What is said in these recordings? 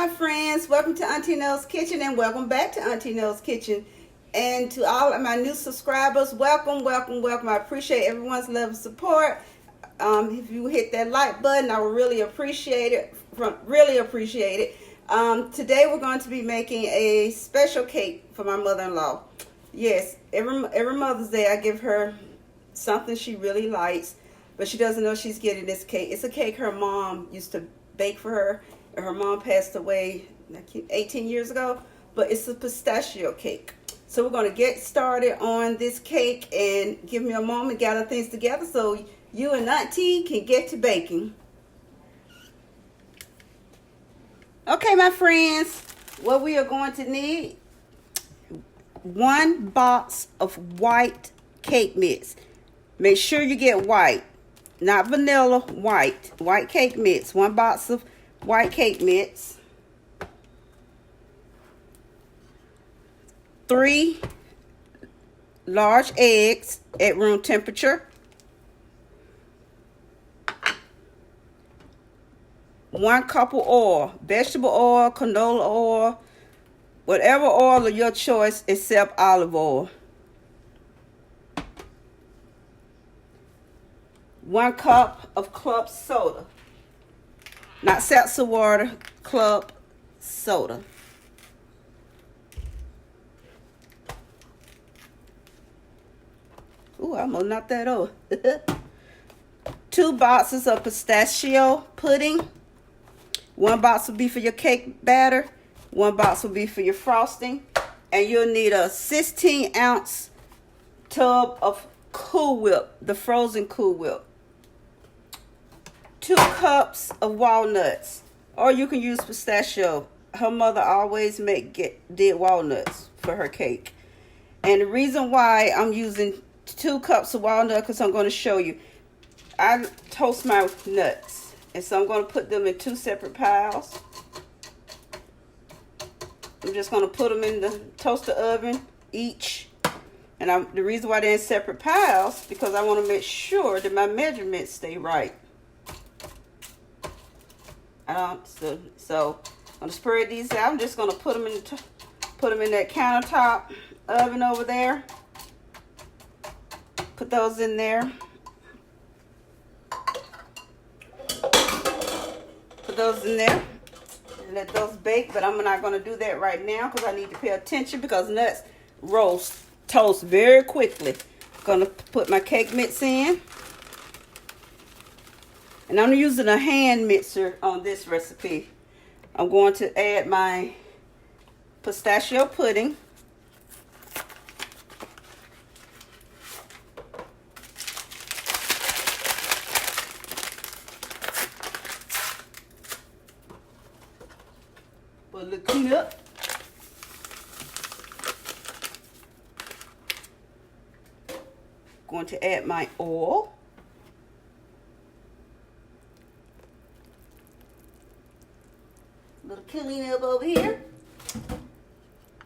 my friends, welcome to Auntie Nell's Kitchen and welcome back to Auntie Nell's Kitchen. And to all of my new subscribers, welcome, welcome, welcome. I appreciate everyone's love and support. If you hit that like button, I would really appreciate it. Today we're going to be making a special cake for my mother-in-law. Yes, every Mother's Day I give her something she really likes, but she doesn't know she's getting this cake. It's a cake her mom used to bake for her. Her mom passed away 18 years ago, but it's a pistachio cake. So we're going to get started on this cake, and give me a moment, gather things together so you and Nutty can get to baking. Okay, my friends, what we are going to need: 1 box of white cake mix. Make sure you get white, not vanilla, white cake mix. 1 box of white cake mix. 3 large eggs at room temperature. 1 cup of oil, vegetable oil, canola oil, whatever oil of your choice except olive oil. 1 cup of club soda, not seltzer water, club soda. Ooh, I almost knocked that over. 2 boxes of pistachio pudding. 1 box will be for your cake batter. 1 box will be for your frosting. And you'll need a 16-ounce tub of Cool Whip, the frozen Cool Whip. 2 cups of walnuts, or you can use pistachio. Her mother always did walnuts for her cake. And the reason why I'm using 2 cups of walnut, because I'm going to show you. I toast my nuts, and so I'm going to put them in 2 separate piles. I'm just going to put them in the toaster oven each. And the reason why they're in separate piles, because I want to make sure that my measurements stay right. So I'm going to spread these out. I'm just going to put them in that countertop oven over there. Put those in there. Put those in there. Let those bake, but I'm not going to do that right now because I need to pay attention, because nuts toast very quickly. I'm going to put my cake mix in. And I'm using a hand mixer on this recipe. I'm going to add my pistachio pudding. Put a little clean up. Going to add my oil. Little clean up over here.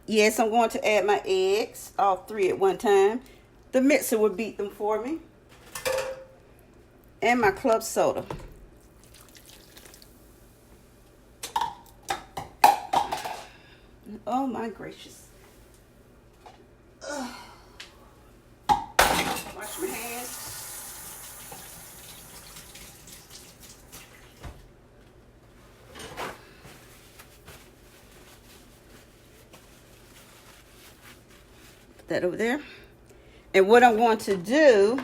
Yes, I'm going to add my eggs, all 3 at one time. The mixer will beat them for me. And my club soda. Oh my gracious. Ugh. Wash my hands. That over there. And what I'm going to do,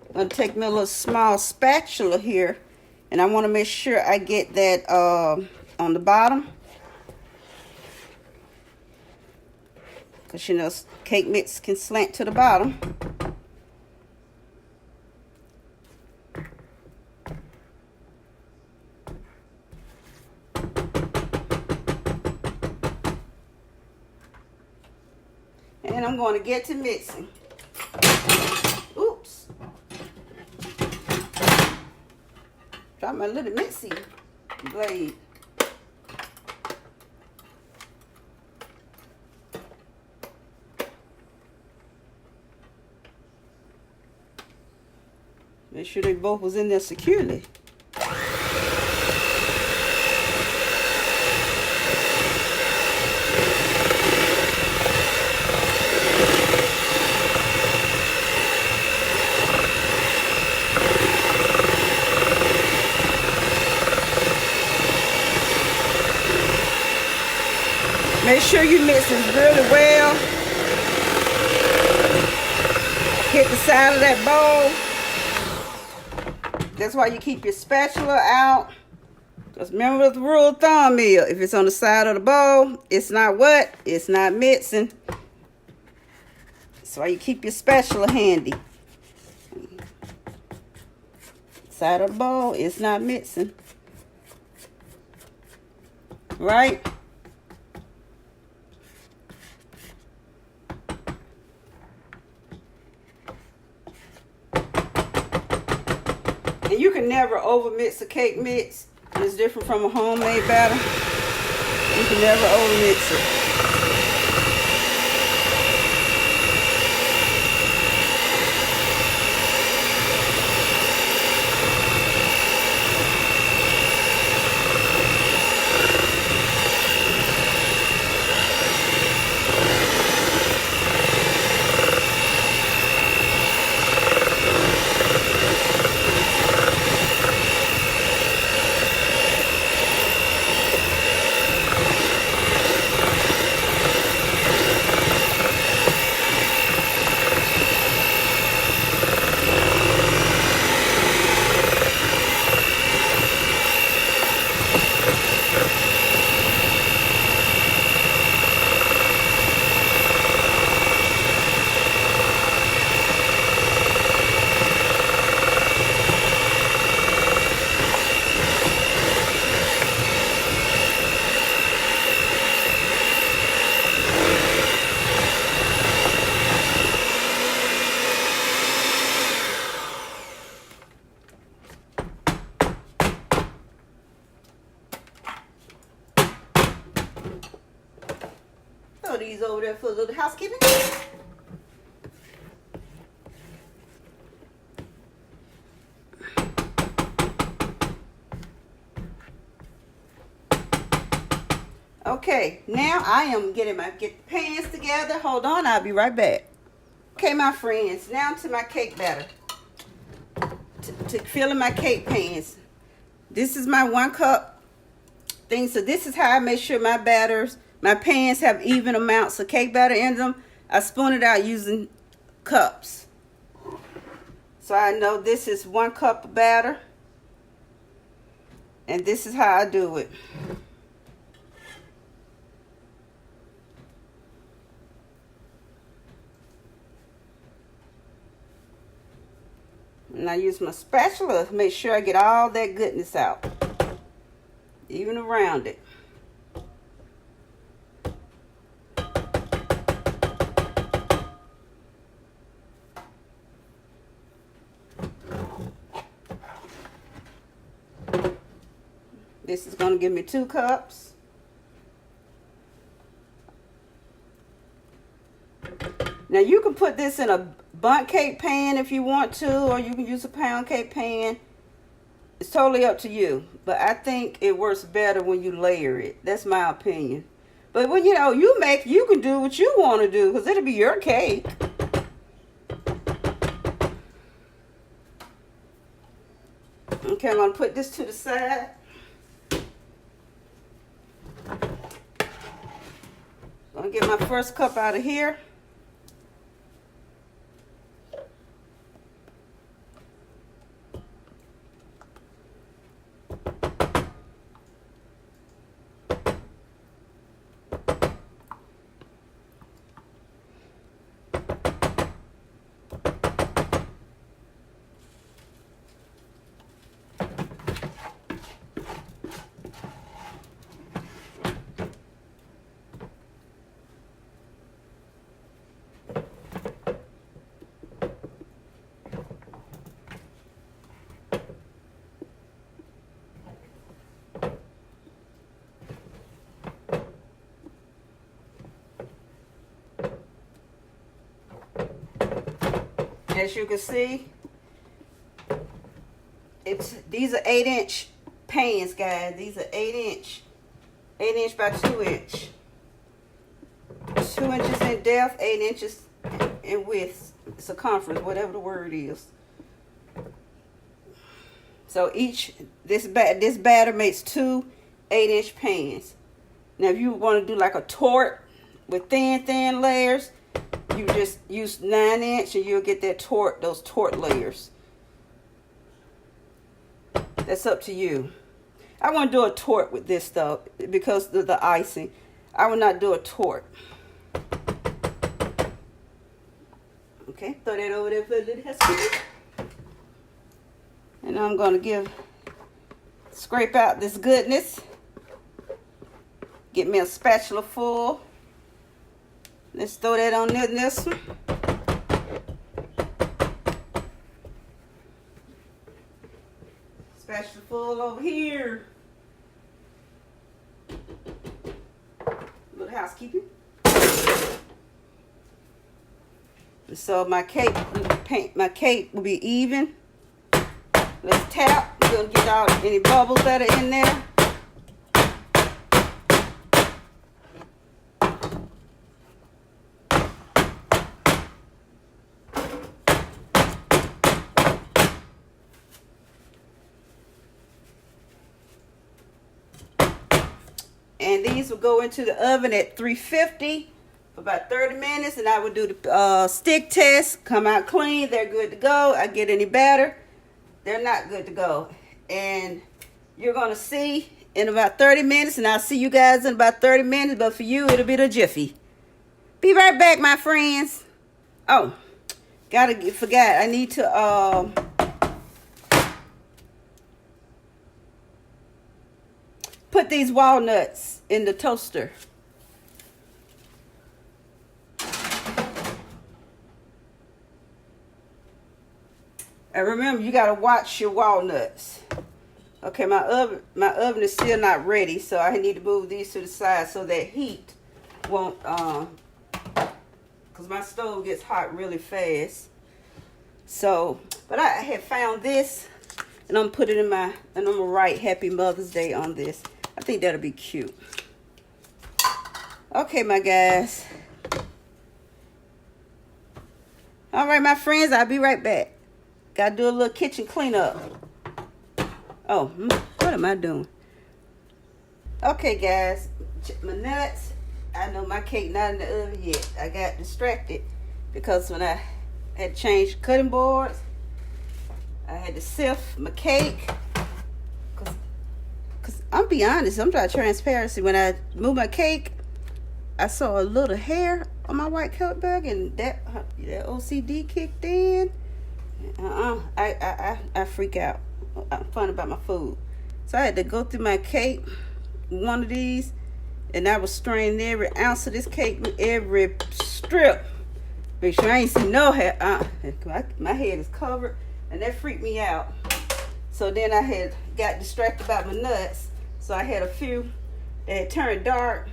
I'm going to take me a little small spatula here, and I want to make sure I get that on the bottom, because you know cake mix can slant to the bottom. And I'm going to get to mixing. Oops. Drop my little mixing blade. Make sure they both was in there securely. Make sure you mix this really well. Hit the side of that bowl. That's why you keep your spatula out. Just remember what the rule of thumb is. If it's on the side of the bowl, it's not what? It's not mixing. That's why you keep your spatula handy. Side of the bowl, it's not mixing. Right? And you can never over mix a cake mix. It's different from a homemade batter. You can never over mix it. Throw these over there for a little housekeeping. Okay, now I am get the pans together. Hold on, I'll be right back. Okay, my friends, now to my cake batter. To filling my cake pans. This is my 1 cup thing. So this is how I make sure my pans have even amounts of cake batter in them. I spoon it out using cups. So I know this is 1 cup of batter. And this is how I do it. And I use my spatula to make sure I get all that goodness out. Even around it. This is going to give me 2 cups. Now you can put this in a bundt cake pan if you want to, or you can use a pound cake pan. It's totally up to you. But I think it works better when you layer it. That's my opinion. But when you can do what you want to do, because it'll be your cake. Okay, I'm going to put this to the side. I'm going to get my first cup out of here. As you can see, these are 8-inch pans, guys. These are 8 inch by 2 inch. 2 inches in depth, 8 inches in width, circumference, whatever the word is. So this batter makes 2 8-inch pans. Now, if you want to do like a torte with thin layers, you just use 9" and you'll get that torte, those torte layers. That's up to you. I want to do a torte with this though because of the icing. I will not do a torte. Okay, throw that over there for a little housekeeping. And I'm going to scrape out this goodness. Get me a spatula full. Let's throw that on this one. Spatula full over here. Little housekeeping. So my cake will be even. Let's tap. We're gonna get out any bubbles that are in there. And these will go into the oven at 350 for about 30 minutes. And I will do the stick test. Come out clean. They're good to go. I get any batter, they're not good to go. And you're going to see in about 30 minutes. And I'll see you guys in about 30 minutes. But for you, it'll be the jiffy. Be right back, my friends. Oh, forgot. I need to... put these walnuts in the toaster. And remember, you gotta watch your walnuts. Okay, my oven is still not ready, so I need to move these to the side so that heat won't because my stove gets hot really fast. So, but I had found this, and I'm put it in and I'm gonna write Happy Mother's Day on this. I think that'll be cute. Okay, my guys. All right, my friends, I'll be right back. Gotta do a little kitchen cleanup. Oh, what am I doing? Okay, guys, my nuts. I know my cake not in the oven yet. I got distracted because when I had changed cutting boards, I had to sift my cake. Cause I'll be honest, I'm trying transparency. When I moved my cake, I saw a little hair on my white coat bag, and that OCD kicked in. I freak out. I'm fun about my food. So I had to go through my cake, one of these, and I was straining every ounce of this cake with every strip. Make sure I ain't see no hair. My head is covered, and that freaked me out. So then I got distracted about my nuts. So I had a few that had turned dark.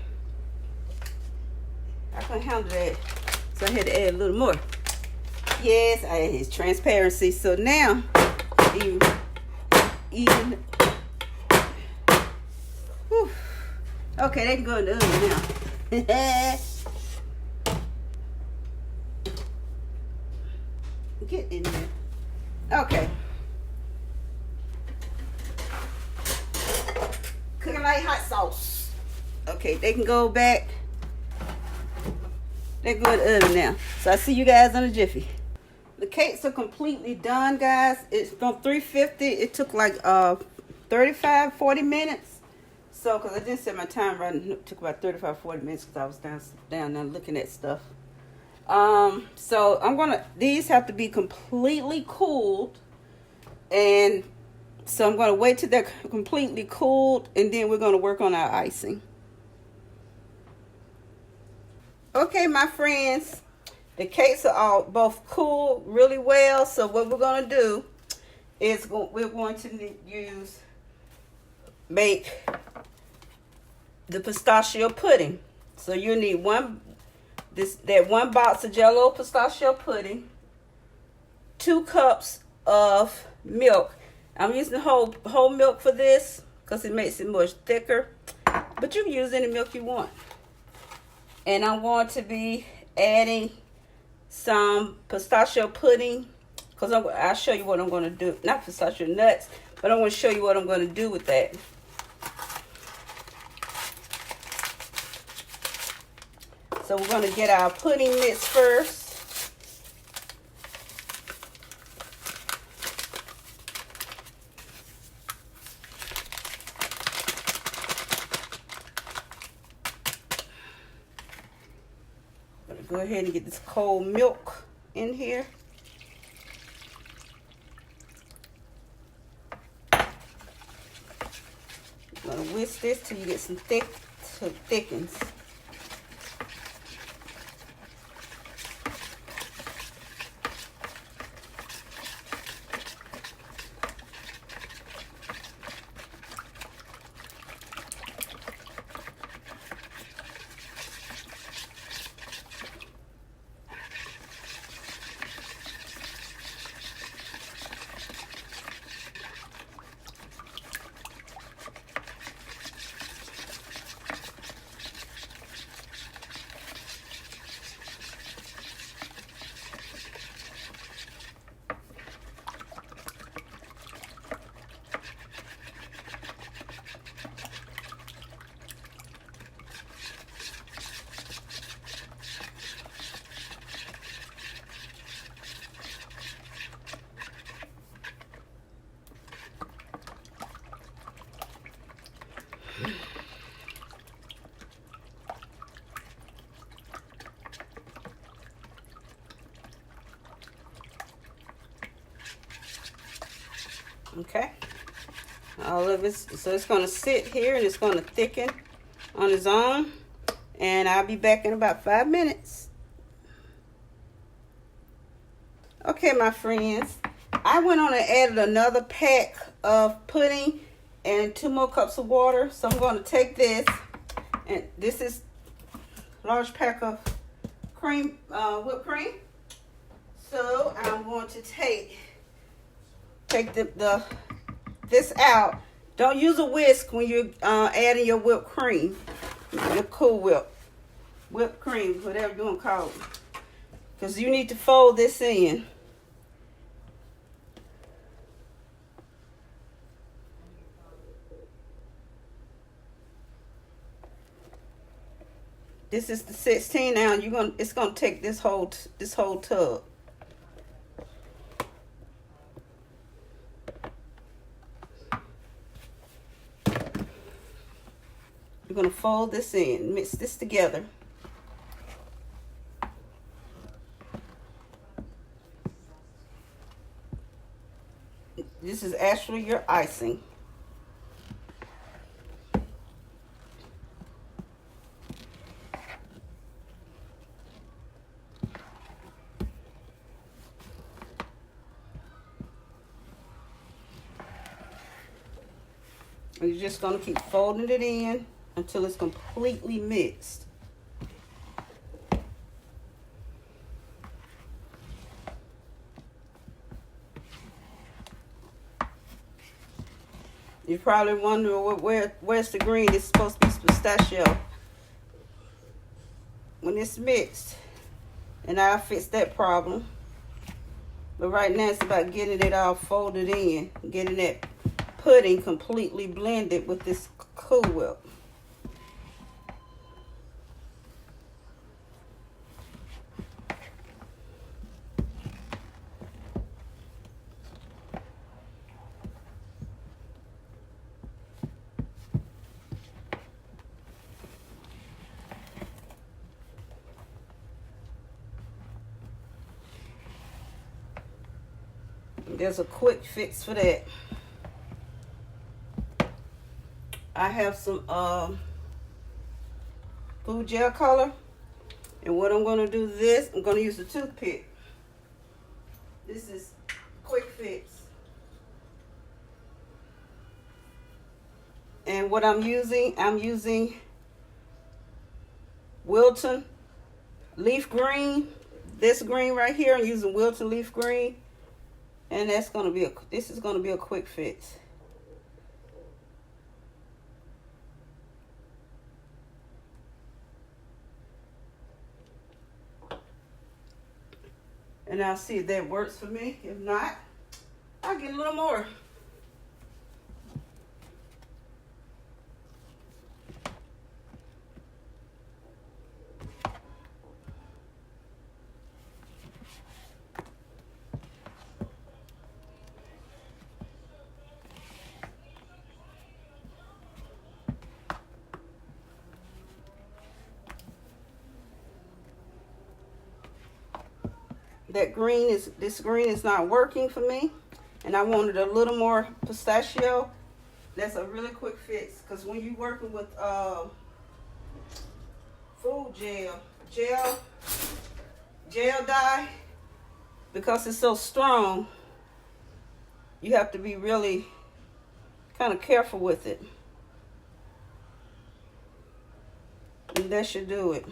I couldn't handle that. So I had to add a little more. Yes, it's transparency. So now, even. Whew. Okay, they can go in the oven now. Get in there. Okay. Cooking like hot sauce. Okay, they can go back. They're good in the oven now. So I see you guys in a jiffy. The cakes are completely done, guys. It's from 350. It took like 35-40 minutes. So, because I didn't set my time right, it took about 35-40 minutes because I was down there looking at stuff. So these have to be completely cooled. And so I'm gonna wait till they're completely cooled, and then we're gonna work on our icing. Okay, my friends, the cakes are all both cooled really well. So what we're gonna do is we're going to make the pistachio pudding. So you need one box of Jell-O pistachio pudding, 2 cups of milk. I'm using whole milk for this because it makes it much thicker, but you can use any milk you want. And I'm going to be adding some pistachio pudding because I'll show you what I'm going to do. Not pistachio nuts, but I'm going to show you what I'm going to do with that. So we're going to get our pudding mix first. I'm going to go ahead and get this cold milk in here. I'm going to whisk this till you get some thickens. Okay, all of it, so it's going to sit here and it's going to thicken on its own, and I'll be back in about 5 minutes. Okay, my friends, I went on and added another pack of pudding and 2 more cups of water. So I'm going to take this, and this is a large pack of cream, whipped cream. So I'm going to take this out. Don't use a whisk when you're adding your whipped cream, your Cool whipped cream, whatever you want to call it, because you need to fold this in. This is the 16 ounce. It's gonna take this whole tub. You're going to fold this in, mix this together. This is actually your icing. And you're just going to keep folding it in until it's completely mixed. You're probably wondering where's the green? It's supposed to be pistachio. When it's mixed, and I'll fix that problem. But right now it's about getting it all folded in, getting that pudding completely blended with this Cool Whip. There's a quick fix for that. I have some food gel color, and what I'm going to do I'm going to use the toothpick. This is quick fix. And what I'm using Wilton leaf green. This green right here, I'm using Wilton leaf green. And this is going to be a quick fix. And I'll see if that works for me. If not, I'll get a little more. this green is not working for me, and I wanted a little more pistachio. That's a really quick fix, because when you're working with food gel dye, because it's so strong, you have to be really kind of careful with it. And that should do it.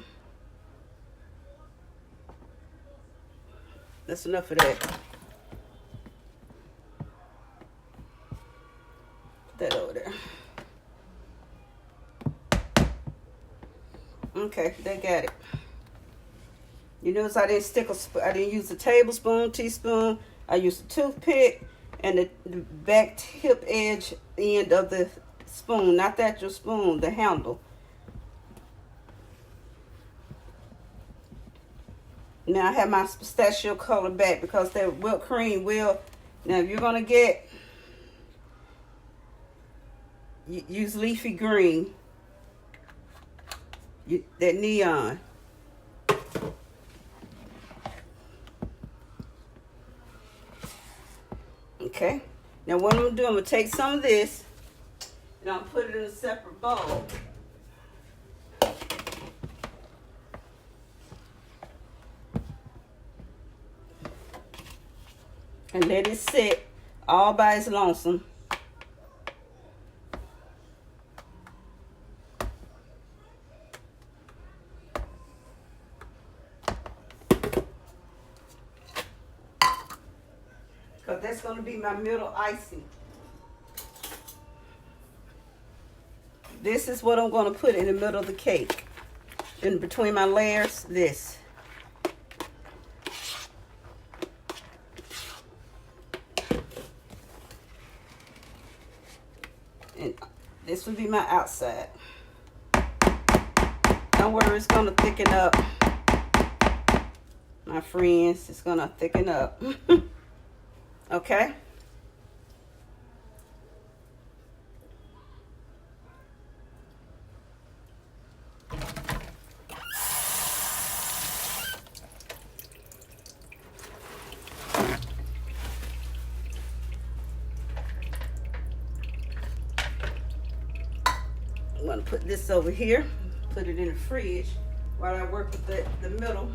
That's enough of that. Put that over there. Okay, they got it. You notice I didn't use a tablespoon, teaspoon. I used a toothpick and the back tip edge end of the spoon, not the actual spoon, the handle. Now I have my pistachio color back, because that whipped cream will. Now if you're gonna use leafy green, that neon. Okay. Now what I'm gonna do, I'm gonna take some of this and I'll put it in a separate bowl. And let it sit all by its lonesome. Because that's going to be my middle icing. This is what I'm going to put in the middle of the cake. In between my layers, this. And this will be my outside. Don't worry, it's going to thicken up. My friends, it's going to thicken up. Okay? I'm going to put this over here, put it in the fridge while I work with the middle.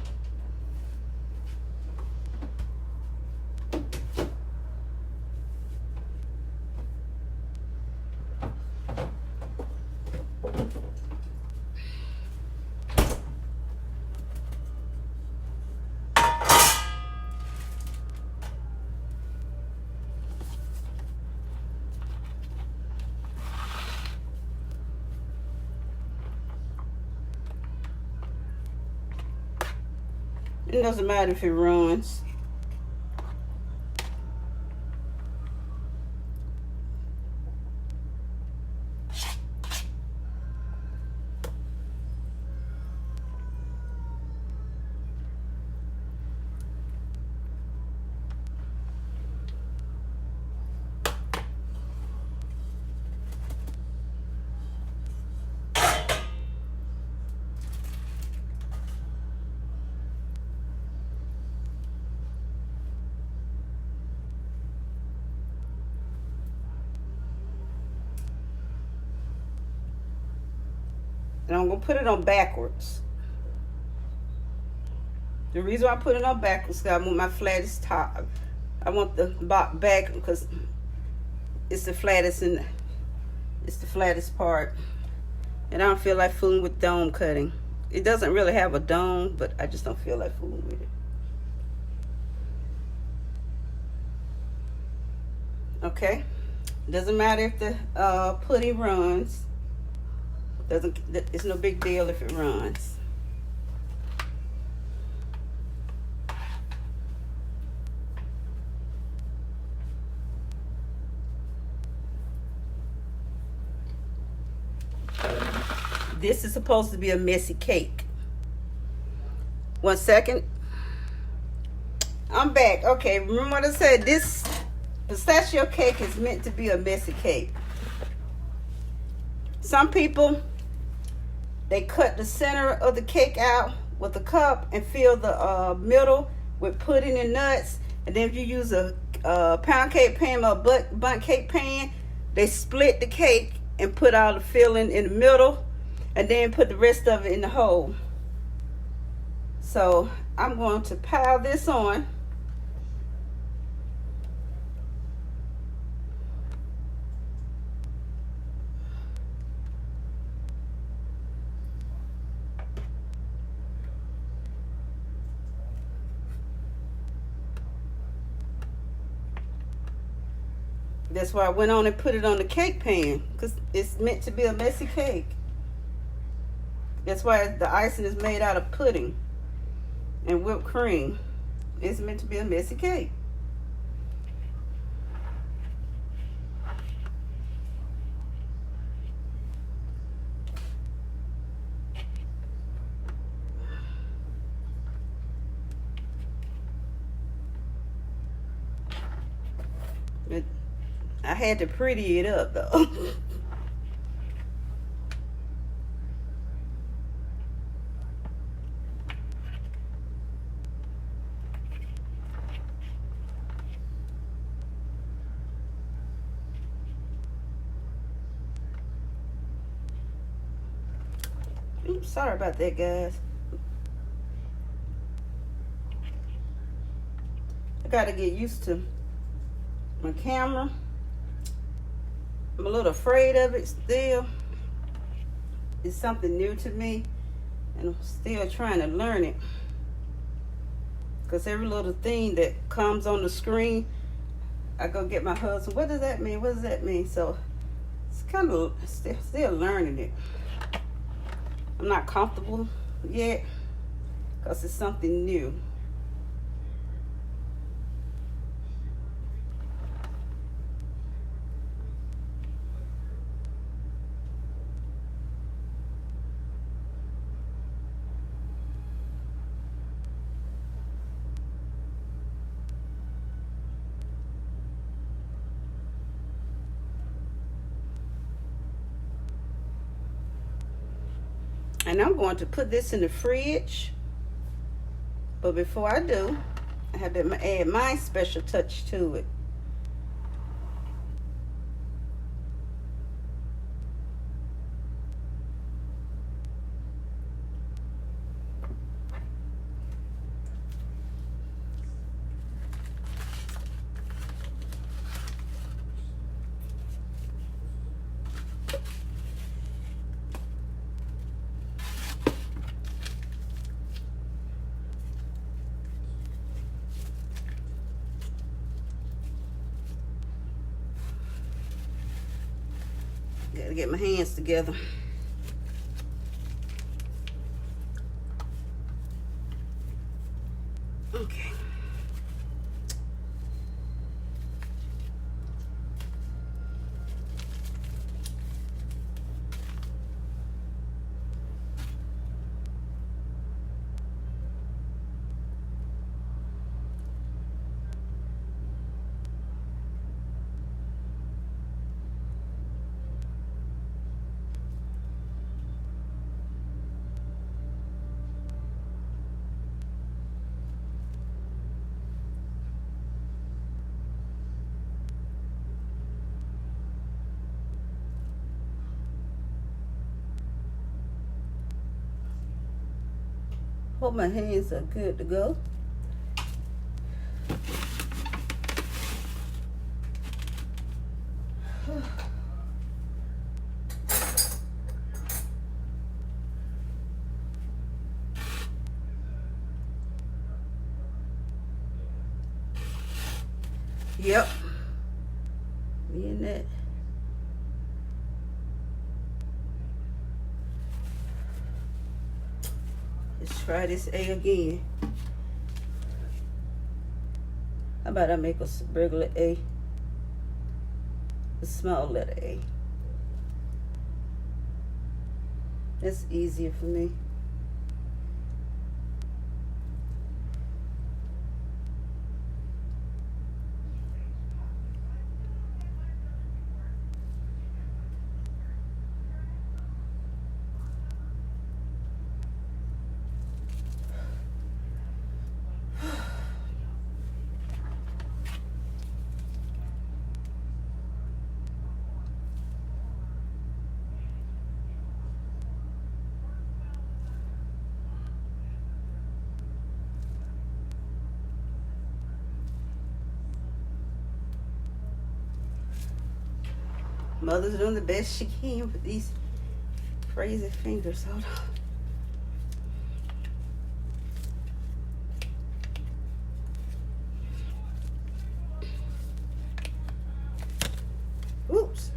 It doesn't matter if it runs. And I'm going to put it on backwards. The reason why I put it on backwards is because I want my flattest top. I want the back because it's the flattest it's the flattest part. And I don't feel like fooling with dome cutting. It doesn't really have a dome, but I just don't feel like fooling with it. Okay? Doesn't matter if the pudding runs. It's no big deal if it runs. This is supposed to be a messy cake. 1 second. I'm back. Okay, remember what I said? This pistachio cake is meant to be a messy cake. Some people, they cut the center of the cake out with a cup and fill the middle with pudding and nuts. And then if you use a pound cake pan or a bundt cake pan, they split the cake and put all the filling in the middle, and then put the rest of it in the hole. So I'm going to pile this on. That's why I went on and put it on the cake pan, because it's meant to be a messy cake. That's why the icing is made out of pudding and whipped cream. It's meant to be a messy cake. I had to pretty it up though. Oops, sorry about that, guys. I gotta get used to my camera. I'm a little afraid of it still. It's something new to me, and I'm still trying to learn it. Because every little thing that comes on the screen, I go get my husband, what does that mean? What does that mean? So it's kind of still learning it. I'm not comfortable yet because it's something new. And I'm going to put this in the fridge. But before I do, I have to add my special touch to it. Gotta get my hands together. Okay. Hope my hands are good to go. Yep. Me and that. Let's try this A again. How about I make a regular A? A small letter A. That's easier for me. Mother's doing the best she can with these crazy fingers. Hold on. Oops.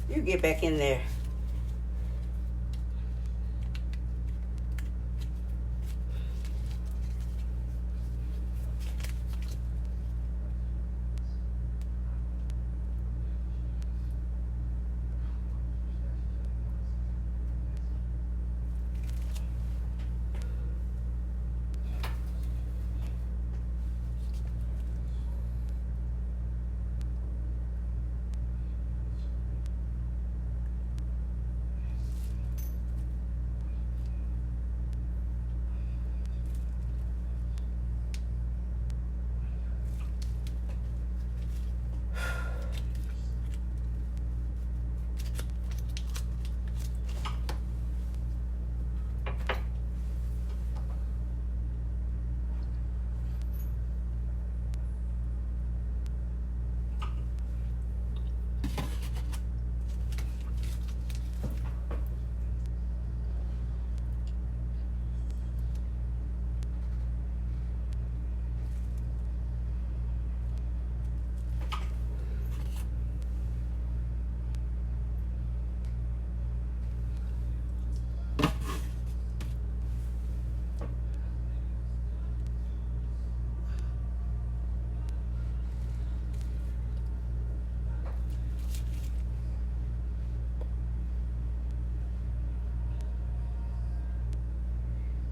You get back in there.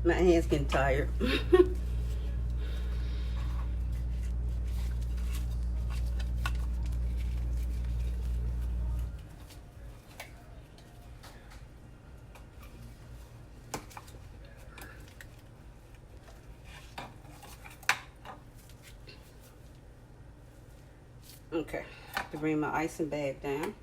My hand's getting tired. Okay, to bring my icing bag down.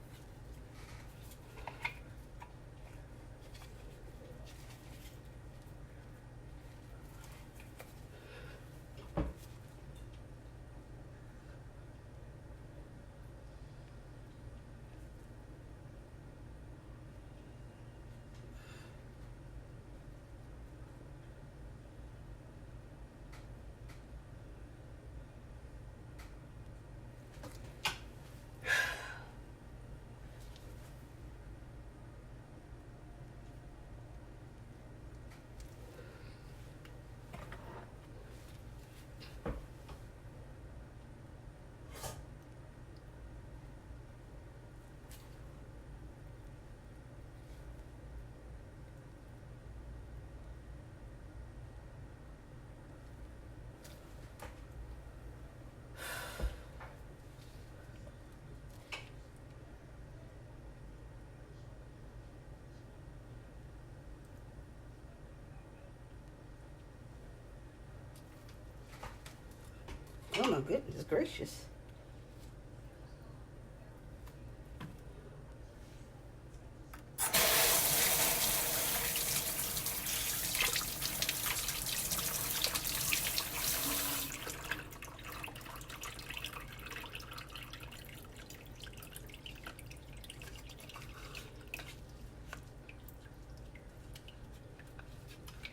Oh my goodness gracious.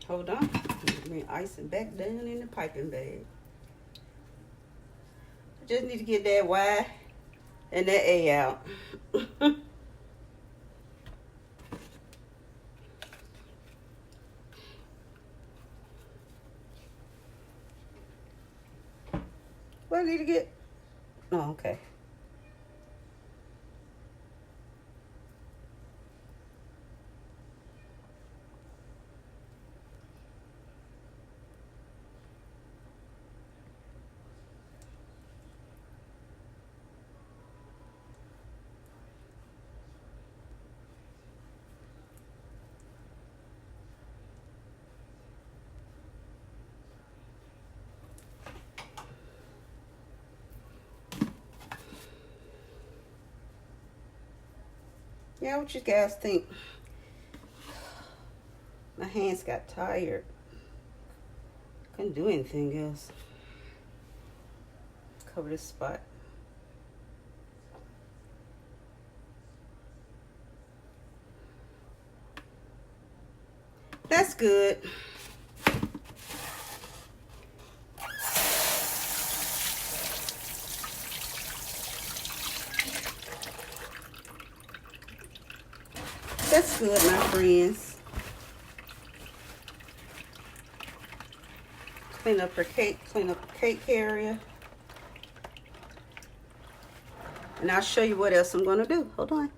Hold on. Bring icing back down in the piping bag. Just need to get that Y and that A out. What I need to get? Oh, okay. Yeah, what you guys think? My hands got tired. Couldn't do anything else. Cover this spot. That's good. That's good, my friends. Clean up her cake, clean up the cake area. And I'll show you what else I'm going to do. Hold on.